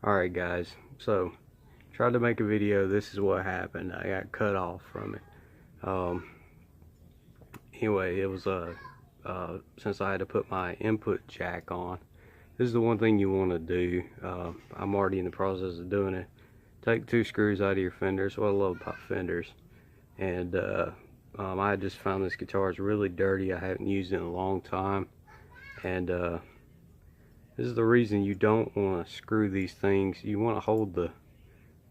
Alright guys, so tried to make a video. This is what happened. I got cut off from it. Anyway, it was since I had to put my input jack on. This is the one thing you want to do. I'm already in the process of doing it. Take 2 screws out of your fenders. What I love about fenders. And I just found this guitar is really dirty. I haven't used it in a long time. And this is the reason you don't want to screw these things. You want to hold the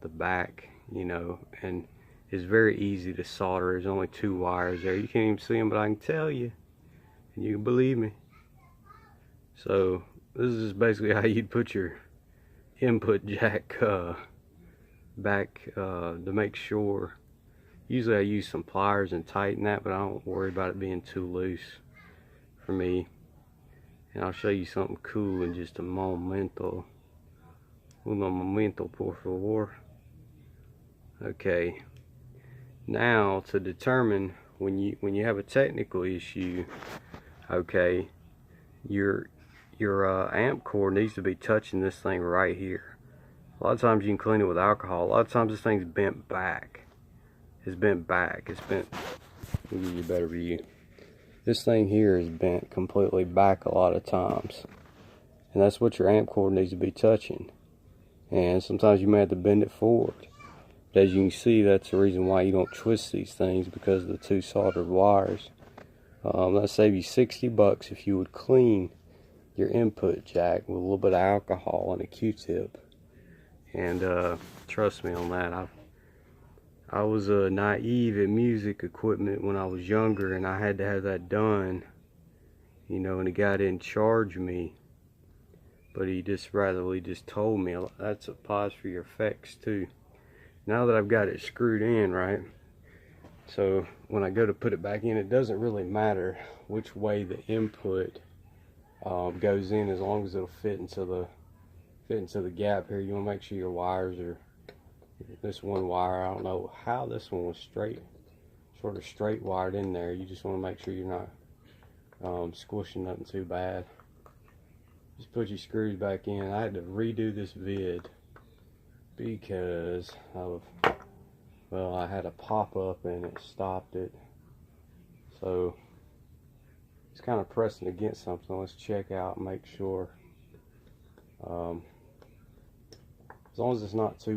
back, you know, and it's very easy to solder. There's only 2 wires there. You can't even see them, but I can tell you, and you can believe me. So this is just basically how you'd put your input jack back to make sure. Usually I use some pliers and tighten that, but I don't worry about it being too loose for me. And I'll show you something cool in just a momento. Uno momento, por favor. Okay. Now to determine when you have a technical issue, okay, your amp cord needs to be touching this thing right here. A lot of times you can clean it with alcohol. A lot of times this thing's bent back. It's bent back. It's bent. Let me give you a better view. This thing here is bent completely back a lot of times, and that's what your amp cord needs to be touching. And sometimes you may have to bend it forward. But as you can see, that's the reason why you don't twist these things, because of the 2 soldered wires. That'll save you 60 bucks if you would clean your input jack with a little bit of alcohol and a Q-tip. And trust me on that. I was naive at music equipment when I was younger, and I had to have that done, you know, and the guy didn't charge me, but he just told me that's applies for your effects too. Now that I've got it screwed in, right, so when I go to put it back in, it doesn't really matter which way the input goes in, as long as it'll fit into the gap here. You want to make sure your wires are, this one wire, I don't know how this one was sort of straight wired in there. You just want to make sure you're not squishing nothing too bad. Just put your screws back in. I had to redo this vid because I had a pop-up and it stopped it. So it's kind of pressing against something. Let's check out and make sure. As long as it's not too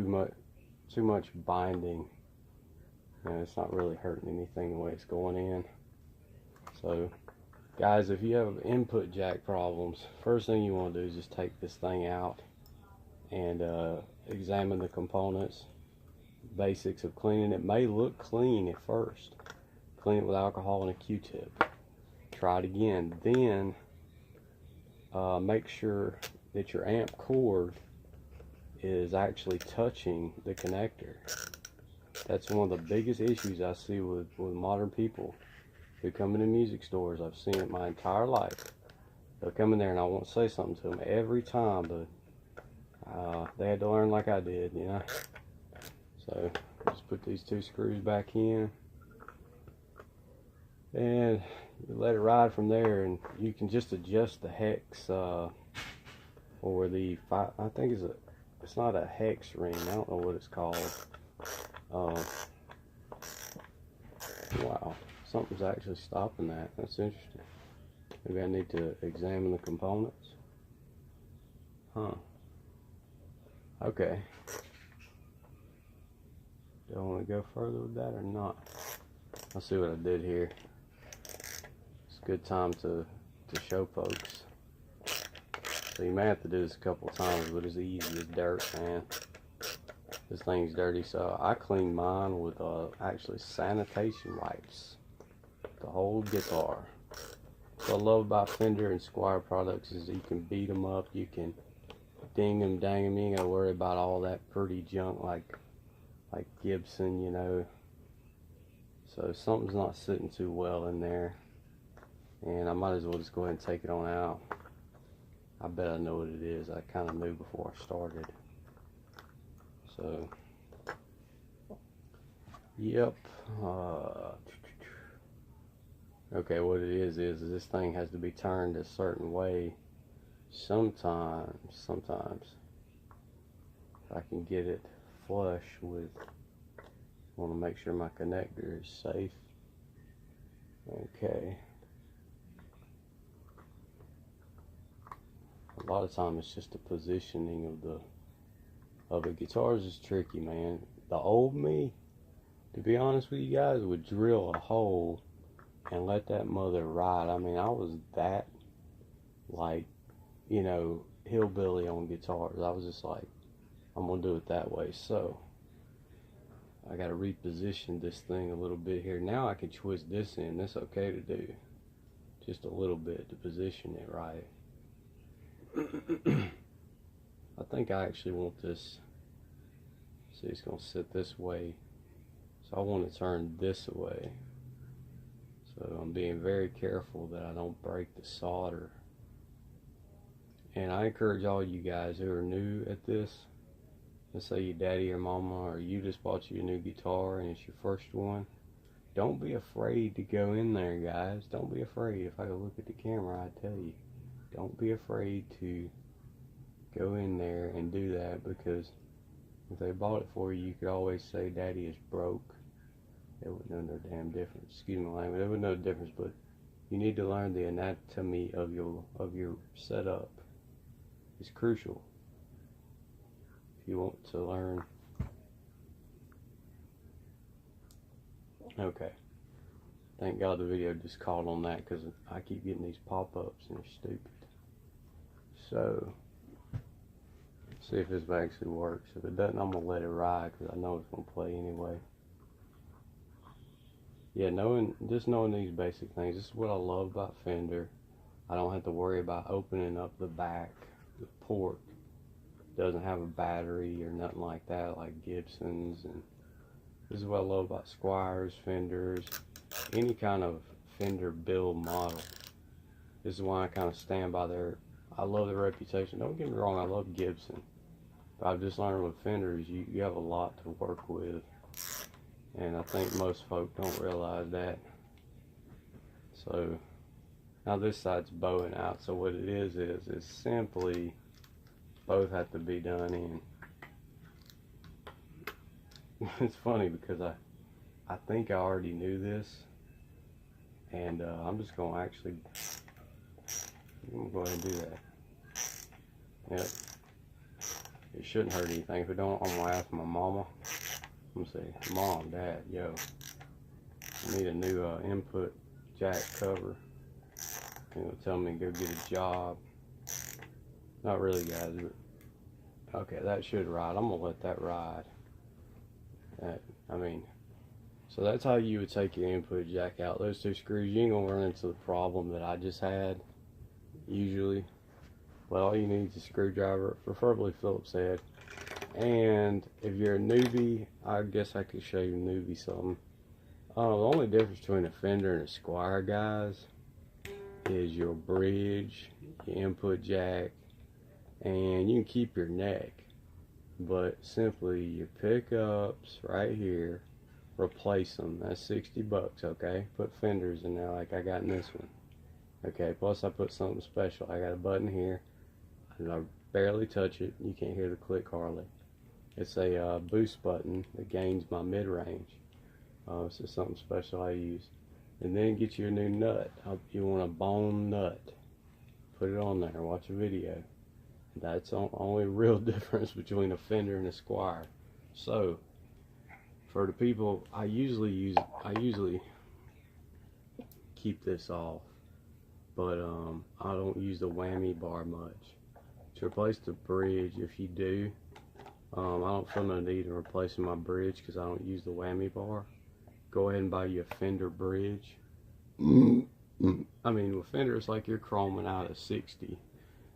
much binding, you know, it's not really hurting anything the way it's going in. So guys, if you have input jack problems, first thing you want to do is just take this thing out and examine the components. Basics of cleaning. It may look clean at first. Clean it with alcohol and a Q-tip. Try it again. Then make sure that your amp cord is actually touching the connector. That's one of the biggest issues I see with modern people who come into music stores. I've seen it my entire life. They'll come in there and I won't say something to them every time, but they had to learn like I did, you know. So just put these 2 screws back in and let it ride from there, and you can just adjust the hex or the I think it's not a hex ring, I don't know what it's called. Wow, something's actually stopping that. That's interesting. Maybe I need to examine the components. Huh. Okay. Do I want to go further with that or not? I'll see what I did here. It's a good time to show folks. So you may have to do this a couple times, but it's easy as dirt, man. This thing's dirty, so I cleaned mine with actually sanitation wipes. The whole guitar. What I love about Fender and Squier products is you can beat them up, you can ding them, dang them. You ain't gotta worry about all that pretty junk like Gibson, you know. So something's not sitting too well in there, and I might as well just go ahead and take it on out. I bet I know what it is. I kind of knew before I started. So yep. Okay, what it is this thing has to be turned a certain way sometimes. if I can get it flush with, want to make sure my connector is safe. Okay. A lot of times it's just the positioning of the guitars is tricky, man. The old me, to be honest with you guys, would drill a hole and let that mother ride. I mean, I was that, like, you know, hillbilly on guitars. I was just like, I'm gonna do it that way. So I gotta reposition this thing a little bit here. Now I can twist this in. That's okay to do. Just a little bit to position it right. I think I actually want this, see, it's gonna sit this way. So I want to turn this away. So I'm being very careful that I don't break the solder. And I encourage all you guys who are new at this, let's say your daddy or mama, or you just bought you a new guitar and it's your first one, don't be afraid to go in there, guys. Don't be afraid. If I could look at the camera, I'd tell you. Don't be afraid to go in there and do that, because if they bought it for you, you could always say daddy is broke. They wouldn't know no damn difference. Excuse my language. They wouldn't know the difference, but you need to learn the anatomy of your setup. It's crucial if you want to learn. Okay. Thank God the video just caught on that, because I keep getting these pop-ups and they're stupid. So, see if this actually works. If it doesn't, I'm going to let it ride, because I know it's going to play anyway. Yeah, just knowing these basic things, this is what I love about Fender. I don't have to worry about opening up the back. The port doesn't have a battery or nothing like that, like Gibson's. And this is what I love about Squiers, Fenders, any kind of Fender build model. This is why I kind of stand by their, I love their reputation. Don't get me wrong, I love Gibson. But I've just learned with Fenders, you have a lot to work with. And I think most folk don't realize that. So now this side's bowing out. So what it is simply both have to be done in. It's funny because I think I already knew this, and I'm just gonna actually, I'm gonna go ahead and do that. Yep. It shouldn't hurt anything. If it don't, I'm gonna ask my mama. I'm gonna say, Mom, Dad, yo, I need a new input jack cover. And it'll tell me to go get a job. Not really, guys, but okay, that should ride. I'm gonna let that ride. I mean, so that's how you would take your input jack out. Those two screws, you ain't gonna run into the problem that I just had, usually. But all you need is a screwdriver, preferably Phillips head. And if you're a newbie, I guess I could show you a newbie something. The only difference between a Fender and a Squier, guys, is your bridge, your input jack, and you can keep your neck. But simply your pickups right here, replace them. That's 60 bucks, okay? Put Fenders in there like I got in this one. Okay, plus I put something special. I got a button here, and I barely touch it. You can't hear the click hardly. It's a boost button that gains my mid-range. So something special I use. And then get you a new nut. You want a bone nut. Put it on there. Watch a video. That's the only real difference between a Fender and a Squier. So, for the people, I usually keep this off, but I don't use the whammy bar much. To replace the bridge, if you do, I don't feel no need in replacing my bridge because I don't use the whammy bar. Go ahead and buy you a Fender bridge. I mean, with Fender, it's like you're chroming out a 60,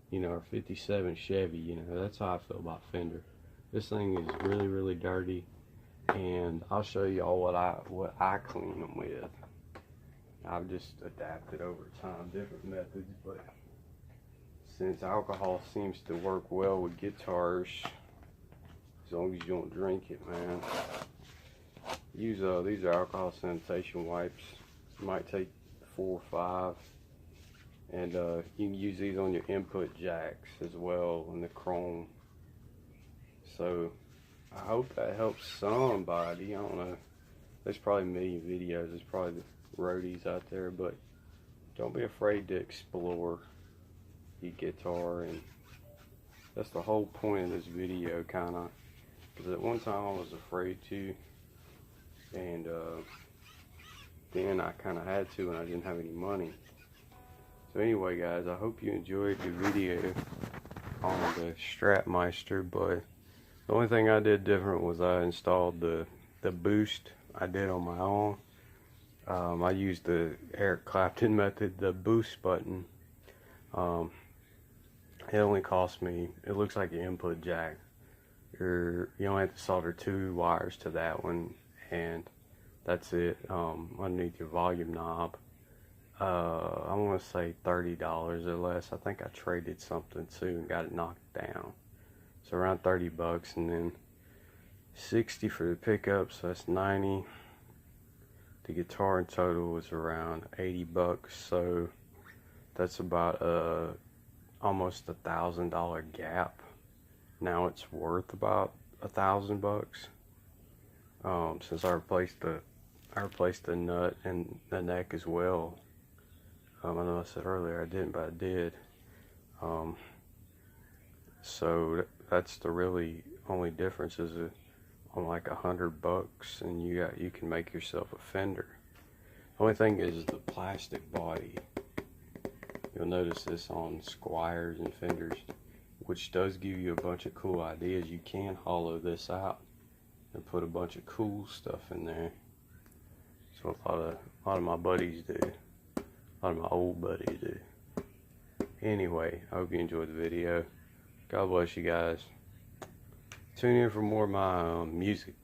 you know, or 57 Chevy, you know. That's how I feel about Fender. This thing is really, really dirty, and I'll show y'all what I clean them with. I've just adapted over time different methods, but since alcohol seems to work well with guitars, as long as you don't drink it, man. Use these are alcohol sanitation wipes. You might take 4 or 5, and you can use these on your input jacks as well in the chrome. So I hope that helps somebody. I don't know. There's probably a million videos. There's probably roadies out there, but don't be afraid to explore your guitar, and that's the whole point of this video, kind of. Because at one time I was afraid to, and then I kind of had to, and I didn't have any money. So anyway, guys, I hope you enjoyed the video on the Strapmeister, but the only thing I did different was I installed the boost I did on my own. I used the Eric Clapton method, the boost button. It only cost me, it looks like an input jack. You only have to solder 2 wires to that one, and that's it. Underneath your volume knob, I want to say $30 or less. I think I traded something too and got it knocked down, so around 30 bucks, and then 60 for the pickup, so that's 90. The guitar in total was around 80 bucks, so that's about almost $1,000 gap. Now it's worth about $1,000 since I replaced the nut and the neck as well. I know I said earlier I didn't, but I did. So that's the really only difference, is on like $100, and you can make yourself a Fender. The only thing is the plastic body. You'll notice this on Squiers and Fenders, which does give you a bunch of cool ideas. You can hollow this out and put a bunch of cool stuff in there. So a lot of my buddies do. A lot of my old buddies do. Anyway, I hope you enjoyed the video. God bless you guys. Tune in for more of my music.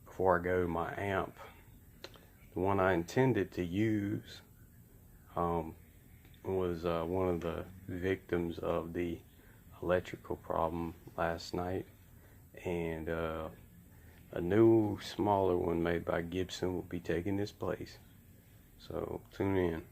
Before I go, my amp, the one I intended to use, was one of the victims of the electrical problem last night, and a new smaller one made by Gibson will be taking this place. So tune in.